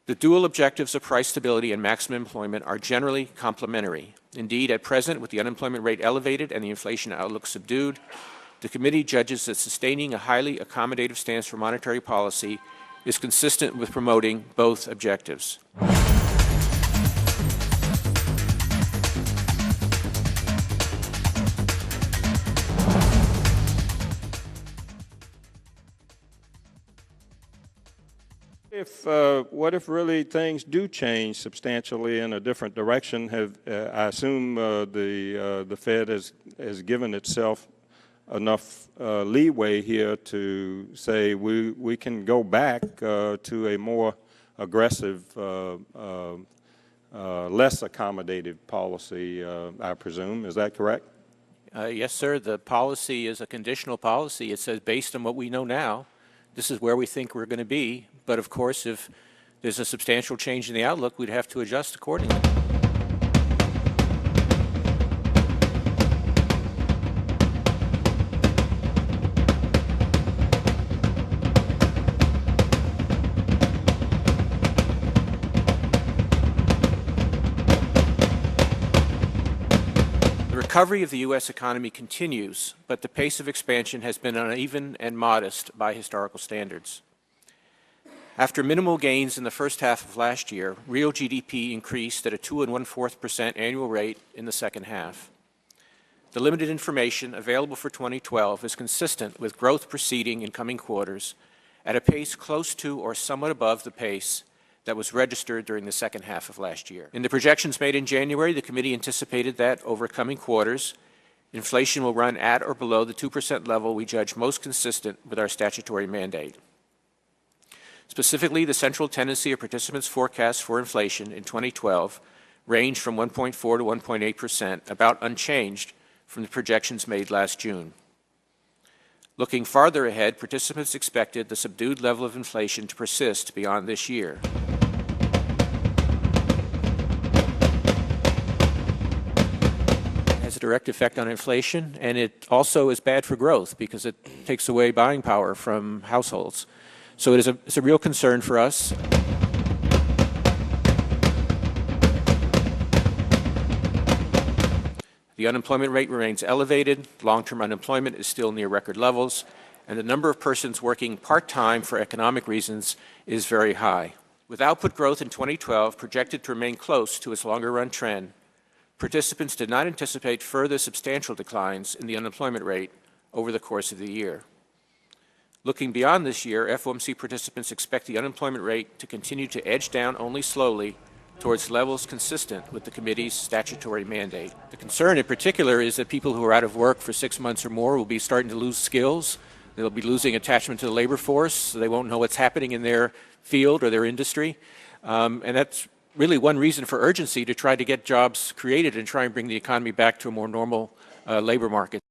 The dual objectives of price stability and maximum employment are generally complementary. Indeed, at present, with the unemployment rate elevated and the inflation outlook subdued, the committee judges that sustaining a highly accommodative stance for monetary policy is consistent with promoting both objectives. What if really things do change substantially in a different direction? I assume the Fed has given itself enough leeway here to say we can go back to a more aggressive, less accommodative policy, I presume. Is that correct? Yes, sir. The policy is a conditional policy. It says based on what we know now, this is where we think we're going to be. But of course, if there's a substantial change in the outlook, we'd have to adjust accordingly. The recovery of the U.S. economy continues, but the pace of expansion has been uneven and modest by historical standards. After minimal gains in the first half of last year, real GDP increased at a 2.25% annual rate in the second half. The limited information available for 2012 is consistent with growth proceeding in coming quarters at a pace close to or somewhat above the pace that was registered during the second half of last year. In the projections made in January, the committee anticipated that over coming quarters, inflation will run at or below the 2% level we judge most consistent with our statutory mandate. Specifically, the central tendency of participants' forecasts for inflation in 2012 ranged from 1.4 to 1.8%, about unchanged from the projections made last June. Looking farther ahead, participants expected the subdued level of inflation to persist beyond this year. It has a direct effect on inflation, and it also is bad for growth because it takes away buying power from households. So it's a real concern for us. The unemployment rate remains elevated, long-term unemployment is still near record levels, and the number of persons working part-time for economic reasons is very high. With output growth in 2012 projected to remain close to its longer-run trend, participants did not anticipate further substantial declines in the unemployment rate over the course of the year. Looking beyond this year, FOMC participants expect the unemployment rate to continue to edge down only slowly towards levels consistent with the committee's statutory mandate. The concern in particular is that people who are out of work for 6 months or more will be starting to lose skills. They'll be losing attachment to the labor force, so they won't know what's happening in their field or their industry. And that's really one reason for urgency to try to get jobs created and try and bring the economy back to a more normal labor market.